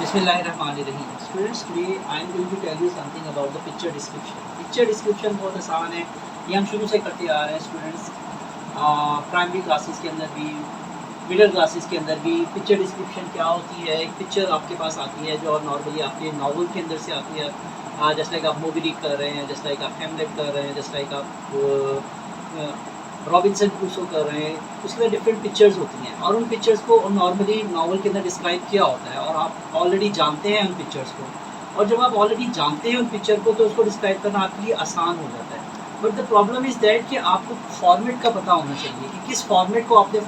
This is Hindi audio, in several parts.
बिस्मिल्लाहिर्रहमानिर्रहीम। Students, today I am going to tell you something about the picture description. Picture description बहुत आसान है, ये हम शुरू से करते आ रहे हैं स्टूडेंट्स। प्राइमरी क्लासेस के अंदर भी, मिडिल क्लासेस के अंदर भी पिक्चर डिस्क्रिप्शन क्या होती है। एक पिक्चर आपके पास आती है जो नॉर्मली आपके नावल के अंदर से आती है। जस्ट लाइक आप मूवी रीड कर रहे हैं, जस्ट लाइक आप हेमलेट कर रहे हैं, जस्ट लाइक आप रॉबिन्सन क्रूसो कर रहे हैं। उसके अंदर डिफरेंट पिक्चर्स होती हैं और उन पिक्चर्स को नॉर्मली नावल के अंदर डिस्क्राइब किया होता है और आप ऑलरेडी जानते हैं उन पिक्चर्स को। और जब आप ऑलरेडी जानते हैं उन पिक्चर को तो उसको डिस्क्राइब करना आपके लिए आसान हो जाता है। But the problem is that कि आपको फॉर्मेट का पता होना चाहिए कि किस फॉर्मेट को आपने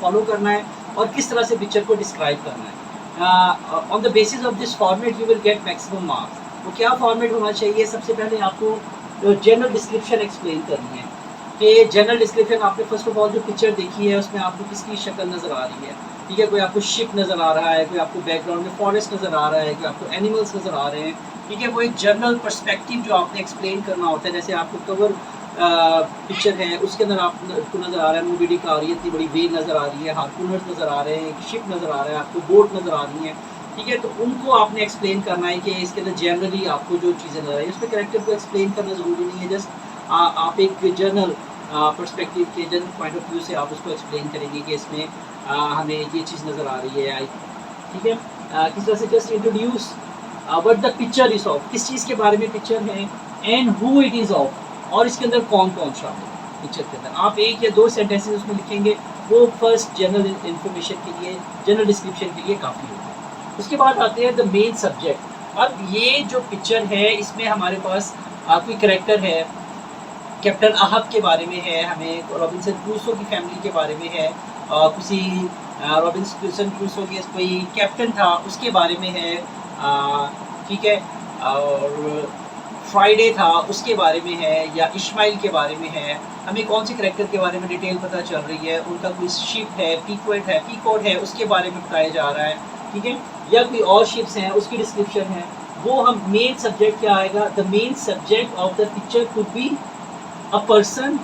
फॉलो करना है और किस तरह से पिक्चर को डिस्क्राइब करना है। On the basis of this format you will get maximum marks. वो क्या फॉर्मेट होना चाहिए? सबसे पहले आपको जनरल डिस्क्रिप्शन एक्सप्लेन करनी है कि जनरल डिस्क्रिप्शन आपने फर्स्ट ऑफ ऑल जो पिक्चर देखी है उसमें आपको किसकी शक्ल नज़र आ रही है। ठीक है, कोई आपको शिप नज़र आ रहा है, कोई आपको बैकग्राउंड में फॉरेस्ट नज़र आ रहा है, कोई आपको एनिमल्स नज़र आ रहे हैं। ठीक है, वो एक जनरल पर्सपेक्टिव जो आपने एक्सप्लेन करना होता है। जैसे आपको कवर पिक्चर है उसके अंदर आपको नज़र आ रहा है मूवी डी का, इतनी बड़ी वेव नज़र आ रही है, हार्पूनर्स नज़र आ रहे हैं, एक शिप नज़र आ रहा है, आपको बोट नज़र आ रही है। ठीक है, तो उनको आपने एक्सप्लेन करना है कि इसके अंदर जनरली आपको जो चीज़ें नज़र आ रही है उसमें कैरेक्टर को एक्सप्लेन करना ज़रूरी नहीं है। जस्ट आप एक जनरल पर्सपेक्टिव के जनरल पॉइंट ऑफ व्यू से आप उसको एक्सप्लेन करेंगे कि इसमें हमें ये चीज़ नज़र आ रही है। ठीक है, किस तरह से just introduce what the picture is of, किस चीज़ के बारे में पिक्चर है, and who it is of, और इसके अंदर कौन कौन शामिल है पिक्चर के अंदर। आप एक या दो सेंटेंसेस उसमें लिखेंगे, वो फर्स्ट जनरल इन्फॉर्मेशन के लिए, जनरल डिस्क्रिप्शन के लिए काफ़ी होता है। उसके बाद आते हैं द मेन सब्जेक्ट। अब ये जो पिक्चर है इसमें हमारे पास कोई करेक्टर है, कैप्टन अहब के बारे में है, हमें रॉबिन्सन क्रूसो की फैमिली के बारे में है, किसी रॉबिन्सन क्रूसो के कोई कैप्टन था उसके बारे में है। ठीक है, और फ्राइडे था उसके बारे में है, या इस्माइल के बारे में है। हमें कौन से करेक्टर के बारे में डिटेल पता चल रही है, उनका कोई शिप है, पीकॉट है उसके बारे में बताया जा रहा है। ठीक है, या कोई और शिप्स हैं उसकी डिस्क्रिप्शन है। वो हम मेन सब्जेक्ट क्या आएगा? The main subject of the picture could be a person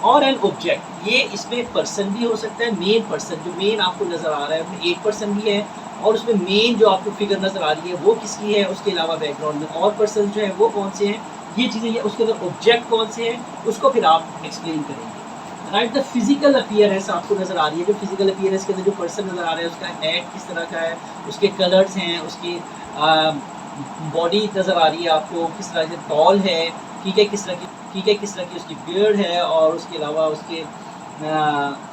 और एन ऑब्जेक्ट। ये इसमें पर्सन भी हो सकता है, मेन पर्सन जो मेन आपको नज़र आ रहा है उसमें एक पर्सन भी है, और उसमें मेन जो आपको फिगर नज़र आ रही है वो किसकी है। उसके अलावा बैकग्राउंड में और पर्सन जो है वो कौन से हैं, ये चीज़ें, ये उसके अंदर ऑब्जेक्ट कौन से हैं उसको फिर आप एक्सप्लेन करेंगे। राइट, द फिजिकल अपीयरेंस आपको नज़र आ रही है। जो फिजिकल अपीयरेंस के अंदर जो पर्सन नज़र आ रहा है उसका हेड किस तरह का है, उसके कलर्स हैं, उसकी बॉडी नज़र आ रही है आपको किस तरह से टॉल है। ठीक है, किस तरह की उसकी बियर्ड है, और उसके अलावा उसके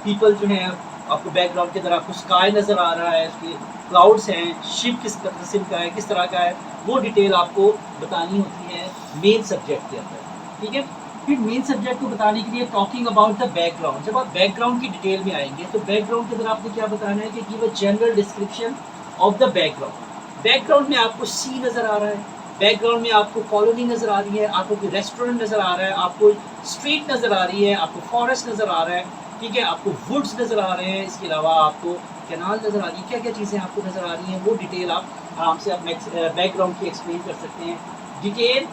पीपल जो हैं आपको बैकग्राउंड के अंदर आपको स्काई नज़र आ रहा है, उसके क्लाउड्स हैं, शिप किस किस्म का है, किस तरह का है, वो डिटेल आपको बतानी होती है मेन सब्जेक्ट के अंदर। ठीक है, फिर मेन सब्जेक्ट को बताने के लिए टॉकिंग अबाउट द बैकग्राउंड। जब आप बैकग्राउंड की डिटेल में आएंगे तो बैकग्राउंड के अंदर आपको क्या बताना है कि give a general description of the background. Background में आपको सी नज़र आ रहा है, बैकग्राउंड में आपको कॉलोनी नज़र आ रही है, आपको कोई रेस्टोरेंट नज़र आ रहा है, आपको स्ट्रीट नज़र आ रही है, आपको फॉरेस्ट नज़र आ रहा है। ठीक है, आपको वुड्स नज़र आ रहे हैं, इसके अलावा आपको कैनाल नज़र आ रही है। क्या क्या चीज़ें आपको नज़र आ रही हैं वो डिटेल आप आराम से आप बैकग्राउंड की एक्सप्लेन कर सकते हैं। Detail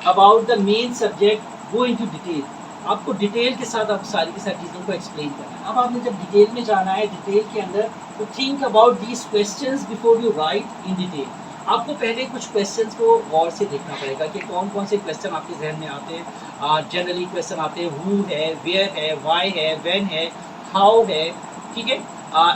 about the main subject, go into detail. आपको डिटेल के साथ आप सारी की सारी चीज़ों को एक्सप्लेन करना है। अब आपने जब डिटेल में जाना है, डिटेल के अंदर, तो think about these questions before you right in detail. आपको पहले कुछ क्वेश्चंस को गौर से देखना पड़ेगा कि कौन कौन से क्वेश्चन आपके जहन में आते हैं। जनरली क्वेश्चन आते हैं हु है, वेयर है, वाई है, व्हेन है, हाउ है। ठीक है,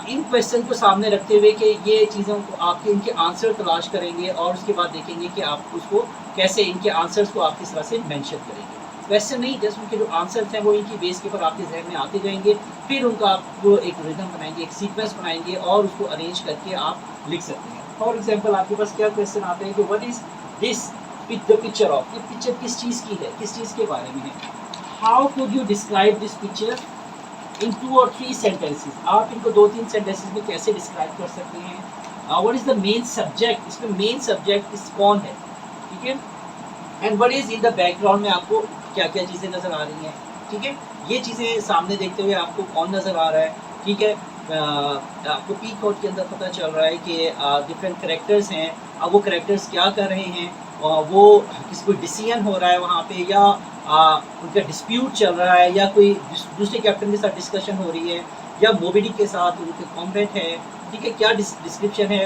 इन क्वेश्चन को सामने रखते हुए कि ये चीज़ों को आपके इनके आंसर तलाश करेंगे और उसके बाद देखेंगे कि आप उसको कैसे, इनके आंसर्स को आप किस तरह से मेंशन करेंगे। क्वेश्चन नहीं, जस्ट उनके जो आंसर्स हैं वो इनकी बेस के ऊपर आपके जहन में आते जाएंगे। फिर उनका आपको एक रिदम बनाएंगे, एक सीक्वेंस बनाएंगे और उसको अरेंज करके आप लिख सकते हैं। फॉर एग्जाम्पल आपके पास क्या क्वेश्चन आते हैं कि what is this the picture of, ये पिक्चर किस चीज़ की है, किस चीज़ के बारे में है। How could you describe this picture in 2 और 3 सेंटेंसेस। आप इनको 2-3 सेंटेंसेस में कैसे डिस्क्राइब कर सकते हैं। What is the main subject, इसमें मेन सब्जेक्ट इस कौन है। ठीक है, and what is in the background में आपको क्या क्या चीज़ें नज़र आ रही हैं। ठीक है, ये चीज़ें सामने देखते हुए आपको कौन नज़र आ रहा है। ठीक है, आपको पीकॉट के अंदर पता चल रहा है कि डिफरेंट करेक्टर्स हैं, अब वो करेक्टर्स क्या कर रहे हैं, वो किसी कोई डिसीजन हो रहा है वहाँ पे, या उनका डिस्प्यूट चल रहा है, या कोई दूसरे कैप्टन के साथ डिस्कशन हो रही है, या मोबिडिक के साथ उनके कॉम्बैट है। ठीक है, क्या डिस्क्रिप्शन है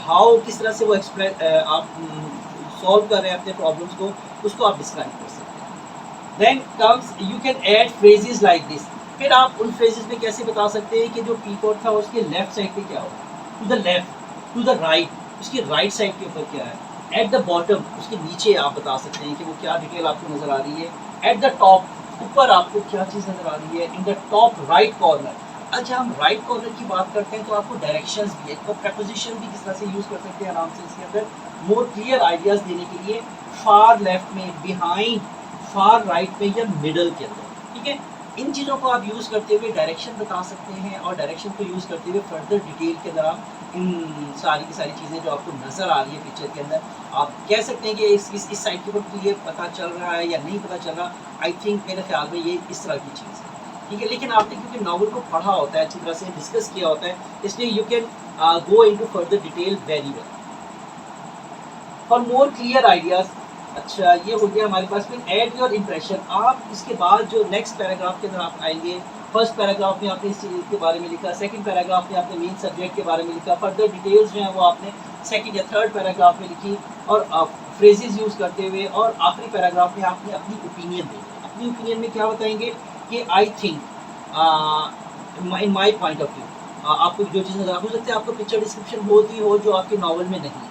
हाउ किस तरह से वो आप सॉल्व कर रहे हैं अपने प्रॉब्लम्स को, उसको आप डिस्क्राइब कर सकते हैं। Then comes you can add phrases like this. फिर आप उन फ्रेजेस में कैसे बता सकते हैं कि जो पी कोड था उसके लेफ्ट साइड पे क्या होगा, to the left, to the right, उसकी राइट साइड के ऊपर क्या है, एट द बॉटम उसके नीचे आप बता सकते हैं कि वो क्या डिटेल आपको नज़र आ रही है, एट द टॉप ऊपर आपको क्या चीज़ नज़र आ रही है, in the top right corner. अच्छा, हम राइट कॉर्नर की बात करते हैं तो आपको डायरेक्शंस भी है, तो प्रपोजिशन भी किस तरह से यूज़ कर सकते हैं आराम से इसके अंदर मोर क्लियर आइडियाज़ देने के लिए, फार लेफ्ट में, बिहाइंड, फार राइट में या मिडल के अंदर। ठीक है, इन चीज़ों को आप यूज़ करते हुए डायरेक्शन बता सकते हैं और डायरेक्शन को यूज़ करते हुए फर्दर डिटेल के अंदर आप इन सारी की सारी चीज़ें जो आपको नज़र आ रही है पिक्चर के अंदर, आप कह सकते हैं कि इस साइड के ऊपर ये पता चल रहा है या नहीं पता चल रहा। आई थिंक मेरे ख्याल में ये इस तरह की चीज़ है। ठीक है, लेकिन आपने क्योंकि नॉवल को पढ़ा होता है, अच्छी तरह से डिस्कस किया होता है, इसलिए you can go into further detail very well for more clear ideas. अच्छा, ये हो गया हमारे पास। फिर ऐड योर इम्प्रेशन। आप इसके बाद जो नेक्स्ट पैराग्राफ के अंदर आप आएंगे, फर्स्ट पैराग्राफ में आपने इस चीज़ के बारे में लिखा, सेकंड पैराग्राफ में आपने मेन सब्जेक्ट के बारे में लिखा, फर्दर डिटेल्स जो हैं वो आपने सेकंड या थर्ड पैराग्राफ में लिखी, और फ्रेजेस यूज़ करते हुए, और आखिरी पैराग्राफ में आपने अपनी ओपिनियन दी। अपनी ओपिनियन में क्या बताएंगे कि I think in my point of view, आपको जो चीज़ नज़र हो सकता है आपको पिक्चर डिस्क्रिप्शन होती हो जो आपके नावल में नहीं है,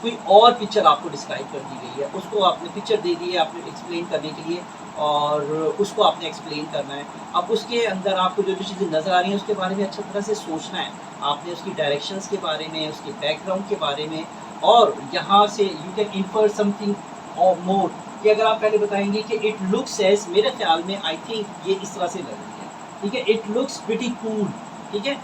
कोई और पिक्चर आपको डिस्क्राइब कर दी गई है, उसको आपने पिक्चर दे दी है आपने एक्सप्लेन करने के लिए, और उसको आपने एक्सप्लेन करना है। अब उसके अंदर आपको जो जो चीज़ें नज़र आ रही हैं उसके बारे में अच्छी तरह से सोचना है आपने, उसकी डायरेक्शंस के बारे में, उसके बैकग्राउंड के बारे में, और यहाँ से यू कैन इन्फर समथिंग और मोर, कि अगर आप पहले बताएंगे कि इट लुक्स एज, मेरे ख्याल में आई थिंक ये इस तरह से लग रही है। ठीक है, इट लुक्स प्रिटी कूल। ठीक है,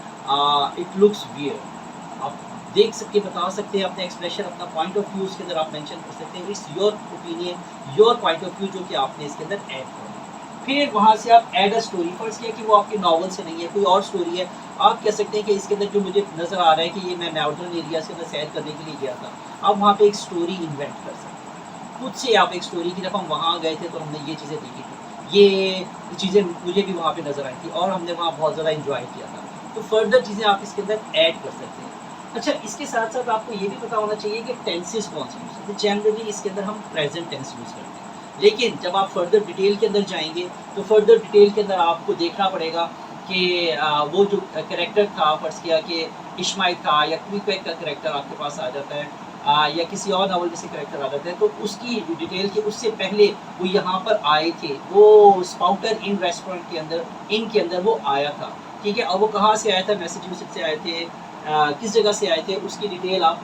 इट लुक्स वियर्ड। आप देख सकते, बता सकते हैं अपने एक्सप्रेशन, अपना पॉइंट ऑफ व्यू उसके अंदर आप मेंशन कर सकते हैं। It's your opinion, your point of view जो कि आपने इसके अंदर ऐड करना है। फिर वहाँ से आप ऐड अ स्टोरी। फर्स्ट किया कि वो आपके नॉवल से नहीं है, कोई और स्टोरी है, आप कह सकते हैं कि इसके अंदर जो मुझे नज़र आ रहा है कि ये मैं मॉडर्न एरियाज के अंदर सैर करने के लिए गया था, आप वहाँ पे एक स्टोरी इन्वेंट कर सकते हैं खुद से। आप एक स्टोरी की, जब हम वहाँ गए थे तो हमने ये चीज़ें देखी थी, ये चीज़ें मुझे भी वहाँ पे नज़र आई थी और हमने वहाँ बहुत ज़्यादा इंजॉय किया था। तो फर्दर चीज़ें आप इसके अंदर ऐड कर सकते हैं। अच्छा, इसके साथ साथ आपको ये भी पता होना चाहिए कि टेंसेस कौन से यूज़ करते हैं। जनरली इसके अंदर हम प्रेजेंट टेंस यूज़ करते हैं, लेकिन जब आप फर्दर डिटेल के अंदर जाएंगे तो फर्दर डिटेल के अंदर आपको देखना पड़ेगा कि वो जो कैरेक्टर था, फर्ज किया कि इश्माइल था या क्विक का कैरेक्टर आपके पास आ जाता है, या किसी और नावल में से कैरेक्टर आ जाता है, तो उसकी डिटेल के उससे पहले वो यहाँ पर आए थे, वो स्पाउटर इन रेस्टोरेंट के अंदर, इन के अंदर वो आया था। ठीक है, और वो कहाँ से आया था, मैसेच्यूसेट्स से आए थे, किस जगह से आए थे, उसकी डिटेल आप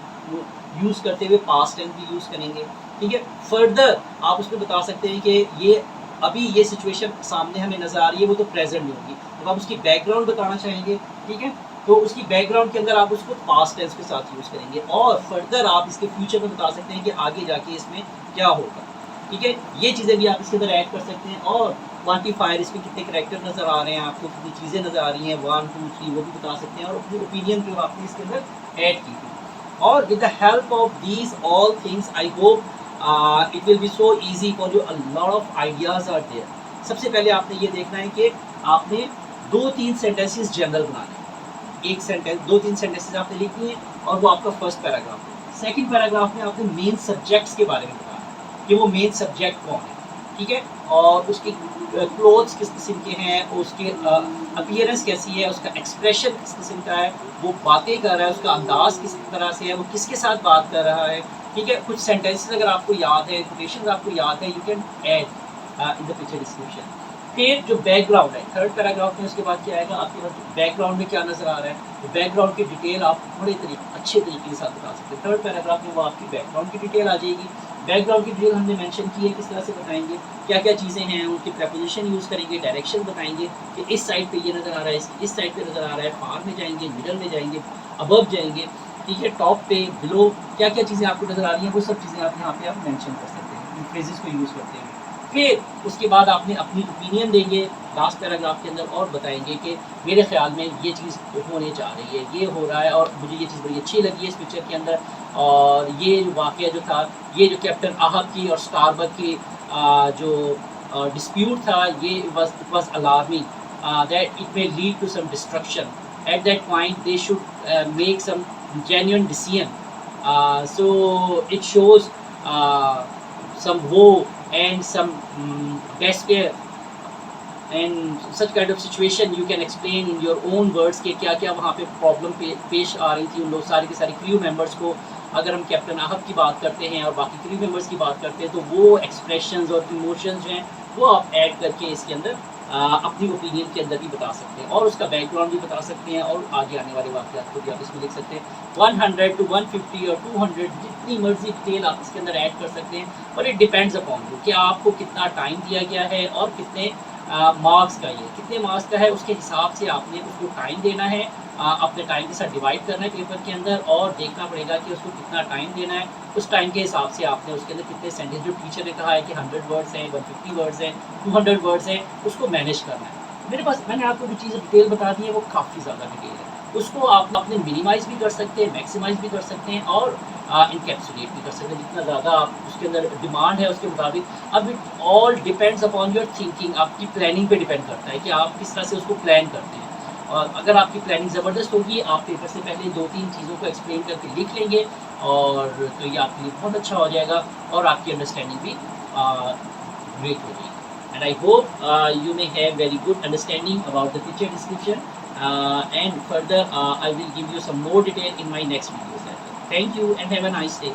यूज़ करते हुए पास्ट टेंस भी यूज़ करेंगे। ठीक है, फर्दर आप उसमें बता सकते हैं कि ये अभी ये सिचुएशन सामने हमें नज़र आ रही है, वो तो प्रेजेंट में होगी, तो आप उसकी बैकग्राउंड बताना चाहेंगे। ठीक है, तो उसकी बैकग्राउंड के अंदर आप उसको पास्ट टेंस के साथ यूज़ करेंगे, और फर्दर आप इसके फ्यूचर में बता सकते हैं कि आगे जाके इसमें क्या होगा। ठीक है, ये चीज़ें भी आप इसके अंदर ऐड कर सकते हैं, और क्वान्टिफायर, इसमें कितने करैक्टर नज़र आ रहे हैं आपको, कितनी चीज़ें नज़र आ रही हैं, 1 2 3, वो भी बता सकते हैं, और अपनी ओपिनियन जो आपने इसके अंदर ऐड की थी। और with the help of these all things I hope it will be so easy for you, a lot of ideas are there. सबसे पहले आपने ये देखना है कि आपने 2-3 सेंटेंसेस जनरल बनाने हैं। एक सेंटेंस, 2-3 सेंटेंसेस आपने लिखनी है, और वो आपका फर्स्ट पैराग्राफ है। सेकंड पैराग्राफ में आपने मेन सब्जेक्ट्स के बारे में बताना है कि वो मेन सब्जेक्ट कौन है। ठीक है, और उसकी क्लोथ्स किस किस्म के हैं, उसके अपीयरेंस कैसी है, उसका एक्सप्रेशन किस किस्म का है, वो बातें कर रहा है, उसका अंदाज किस तरह से है, वो किसके साथ बात कर रहा है। ठीक है, कुछ सेंटेंसेस अगर आपको याद है, कोटेशंस आपको याद है, you can add in the picture description. फिर जो बैकग्राउंड है, थर्ड पैराग्राफ में उसके बाद क्या आएगा, आपके पास बैकग्राउंड में क्या नज़र आ रहा है, तो बैकग्राउंड की डिटेल आप बड़े अच्छे तरीके के साथ बता सकते हैं। थर्ड पैराग्राफ में वो आपकी बैकग्राउंड की डिटेल आ जाएगी। बैकग्राउंड की डिटेल हमने मेंशन की है, किस तरह से बताएंगे, क्या क्या चीज़ें हैं, उनकी प्रेपोजिशन यूज़ करेंगे, डायरेक्शन बताएंगे कि इस साइड पे ये नज़र आ रहा है, इस साइड पे नज़र आ रहा है, फार में जाएंगे, मिडल में जाएंगे, अबव जाएंगे। ठीक है, टॉप पे, बिलो, क्या क्या चीज़ें आपको नज़र आ रही हैं, वो सब चीज़ें आप यहाँ पे आप मेंशन कर सकते हैं इन फ्रेजेस को यूज़ करते हुए। फिर उसके बाद आपने अपनी ओपिनियन देंगे लास्ट पैराग्राफ के अंदर, और बताएंगे कि मेरे ख्याल में ये चीज़ होने जा रही है, ये हो रहा है, और मुझे ये चीज़ बड़ी अच्छी लगी है इस पिक्चर के अंदर, और ये जो वाक़या जो था, ये जो कैप्टन आहब की और स्टारबक की जो डिस्प्यूट था, ये it was alarming that it may lead to some destruction. At that point they should make some genuine decision. So it shows some woe and some despair, and such kind of situation you can explain in your own words कि क्या क्या वहाँ पे प्रॉब्लम पेश आ रही थी उन लोग सारे के सारे क्रू मेंबर्स को. अगर हम कैप्टन अहब की बात करते हैं और बाकी क्रू मेंबर्स की बात करते हैं तो वो एक्सप्रेशंस और इमोशंस जो हैं वो आप ऐड करके इसके अंदर अपनी ओपिनियन के अंदर भी बता सकते हैं और उसका बैकग्राउंड भी बता सकते हैं और आगे आने वाले वाक़यात को भी आप इसमें लिख सकते हैं. 100 to 150 और 200 जितनी मर्जी डिटेल आप इसके अंदर ऐड कर सकते हैं और इट डिपेंड्स अपॉन यू कि आपको कितना टाइम दिया गया है और कितने मार्क्स का, ये कितने मार्क्स का है उसके हिसाब से आपने उसको टाइम देना है. अपने टाइम के साथ डिवाइड करना है पेपर के अंदर और देखना पड़ेगा कि उसको कितना टाइम देना है. उस टाइम के हिसाब से आपने उसके अंदर कितने सेंटेंस, जो टीचर ने कहा है कि 100 वर्ड्स हैं, 150 वर्ड्स हैं, 200 वर्ड्स हैं, उसको मैनेज करना है. मेरे पास मैंने आपको जो चीज़ें डिटेल बता दी है वो काफ़ी ज़्यादा डिटेल है. उसको आप अपने मिनिमाइज़ भी कर सकते हैं, मैक्सिमाइज़ भी कर सकते हैं और इनकैप्सुलेट भी कर सकते हैं. जितना ज़्यादा आप उसके अंदर डिमांड है उसके मुताबिक. अब it all depends upon your thinking, आपकी प्लानिंग पे डिपेंड करता है कि आप किस तरह से उसको प्लान करते हैं. और अगर आपकी प्लानिंग ज़बरदस्त होगी, आप पेपर से पहले 2-3 चीज़ों को एक्सप्लेन करके लिख लेंगे और तो ये आपके लिए बहुत अच्छा हो जाएगा और आपकी अंडरस्टैंडिंग भी ग्रेट हो जाएगी. And I hope you may have very good understanding about the picture description, and further I will give you some more detail in my next videos. Thank you and have a nice day.